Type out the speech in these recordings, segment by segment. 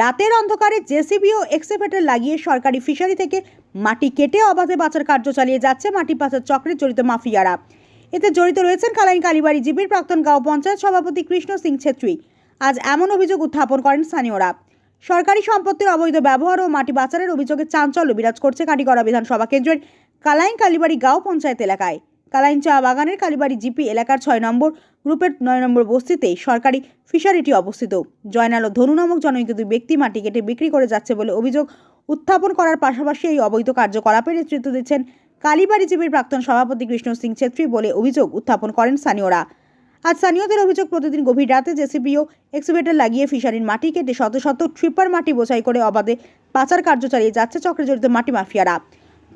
রাতের অন্ধকারে জেসিবি ও এক্সকাভেটর লাগিয়ে সরকারি ফিশারি থেকে মাটি কেটে অবাধে পাচার কার্য চালিয়ে যাচ্ছে মাটি পাচার চক্রে জড়িত মাফিয়ারা। এতে জড়িত রয়েছেন কালাইন কালীবাড়ি জিপির প্রাক্তন গাঁও পঞ্চায়েত সভাপতি কৃষ্ণ সিং ছেত্রী। আজ এমন অভিযোগ উত্থাপন করেন স্থানীয়রা। সরকারি সম্পত্তির অবৈধ ব্যবহার ও মাটি পাচারের অভিযোগে চাঞ্চল্য বিরাজ করছে কাটিগড়া বিধানসভা কেন্দ্রের কালাইন কালীবাড়ি গাঁও পঞ্চায়েত এলাকায়। কালাইন চা বাগানের কালীবাড়ি জিপি এলাকার 6 নম্বর গ্রুপের 9 নম্বর বস্তিতে সরকারি ফিশারিটি অবস্থিত। জয়নাল ও ধনু নামক জনৈক দুই ব্যক্তি মাটি কেটে বিক্রি করে যাচ্ছে বলে অভিযোগ উত্থাপন করার পাশাপাশি এই অবৈধ কার্যকলাপের নেতৃত্ব দিচ্ছেন কালীবাড়ি জিপির প্রাক্তন সভাপতি কৃষ্ণ সিং ছেত্রী বলে অভিযোগ উত্থাপন করেন স্থানীয়রা। আজ স্থানীয়দের অভিযোগ, প্রতিদিন গভীর রাতে জেসিবি ও এক্সকাভেটর লাগিয়ে ফিশারির মাটি কেটে শত শত ট্রিপার মাটি বোঝাই করে অবাধে পাচার কার্য চালিয়ে যাচ্ছে চক্রে জড়িত মাটি মাফিয়ারা।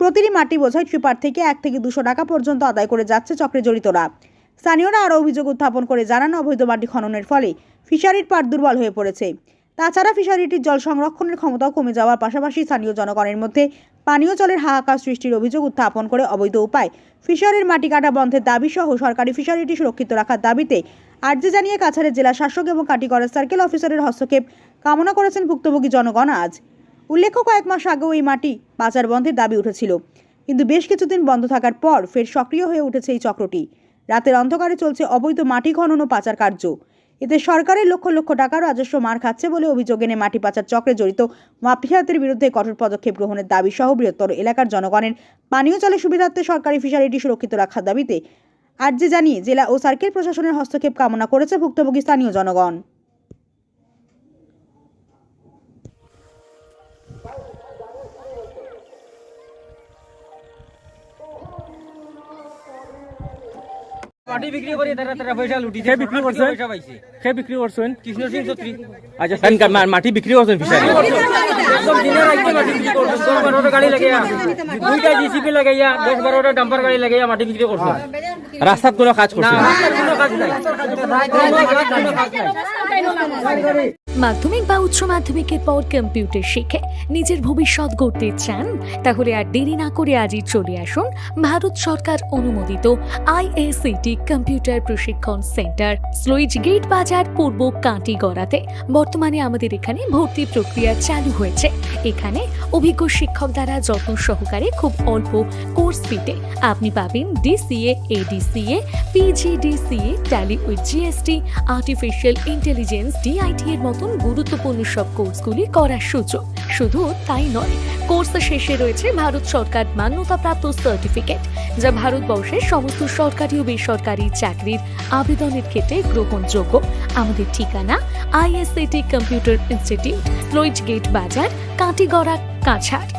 প্রতিটি মাটি বোঝাই ট্রিপার থেকে 1 থেকে 200 টাকা পর্যন্ত আদায় করে যাচ্ছে চক্রে জড়িতরা। স্থানীয়রা আরও অভিযোগ উত্থাপন করে জানান, অবৈধ মাটি খননের ফলে ফিশারির পাড় দুর্বল হয়ে পড়েছে। তাছাড়া ফিশারিটির জল সংরক্ষণের ক্ষমতাও কমে যাওয়ার পাশাপাশি স্থানীয় জনগণের মধ্যে পানীয় জলের হাহাকার সৃষ্টির অভিযোগ উত্থাপন করে অবৈধ উপায় ফিশারির মাটি কাটা বন্ধের দাবি সহ সরকারি ফিশারিটি সুরক্ষিত রাখার দাবিতে আর্জি জানিয়ে কাছাড়ের জেলা শাসক এবং কাটিগড়া সার্কেল অফিসারের হস্তক্ষেপ কামনা করেছেন ভুক্তভোগী জনগণ। আজ উল্লেখ্য, কয়েক মাস আগেও এই মাটি পাচার বন্ধের দাবি উঠেছিল, কিন্তু বেশ কিছুদিন বন্ধ থাকার পর ফের সক্রিয় হয়ে উঠেছে এই চক্রটি। রাতের অন্ধকারে চলছে অবৈধ মাটি খনন ও পাচার কার্য। এতে সরকারের লক্ষ লক্ষ টাকার রাজস্ব মার খাচ্ছে বলে অভিযোগ এনে মাটি পাচার চক্রে জড়িত মাফিয়াদের বিরুদ্ধে কঠোর পদক্ষেপ গ্রহণের দাবি সহ বৃহত্তর এলাকার জনগণের পানীয় জলের সুবিধার্থে সরকারি ফিশারিটি সুরক্ষিত রাখার দাবিতে আর্জি জানিয়ে জেলা ও সার্কেল প্রশাসনের হস্তক্ষেপ কামনা করেছে ভুক্তভোগী স্থানীয় জনগণ। মাটি বিক্রি করে তারা পয়সা লুটি কে বিক্রি করছেন? কে বিক্রি করছেন? কৃষ্ণ সিং ছেত্রী আচ্ছা, মাটি বিক্রি করছেন ফিশারি? একদম দিনের রাতে মাটি বিক্রি করছেন। 10-12টা গাড়ি লাগাইয়া, 2টা জিসিপি লাগাইয়া, 10-12টা ডাম্পার গাড়ি লাগাইয়া মাটি বিক্রি করছেন। রাস্তাত কোনো কাজ করছেন? কোনো কাজ নাই। মাধ্যমিক বা উচ্চ মাধ্যমিকের পর কম্পিউটার শিখে নিজের ভবিষ্যৎ গড়তে চান? তাহলে আর দেরি না করে আজই চলে আসুন ভারত সরকার অনুমোদিত IACT কম্পিউটার প্রশিক্ষণ সেন্টার, স্লুইজ গেট বাজার, পূর্ব কাটিগড়াতে। বর্তমানে আমাদের এখানে ভর্তি প্রক্রিয়া চালু হয়েছে। এখানে অভিজ্ঞ শিক্ষক দ্বারা যত্ন সহকারে খুব অল্প কোর্স ফিতে আপনি পাবেন DCA, ADCA, PGDCA, tally with GST, artificial intelligence, DIT এর মতন গুরুত্বপূর্ণ সব কোর্সগুলি করার সুযোগ। শুধু তাই নয়, কোর্স শেষে রয়েছে ভারত সরকার মান্যতাপ্রাপ্ত সার্টিফিকেট, যা ভারতবর্ষের সমস্ত সরকারি ও বেসরকারি চাকরির আবেদনের ক্ষেত্রে গ্রহণযোগ্য। আমাদের ঠিকানা IACT computer institute, sluice gate Bazar, Katigora, Cachar.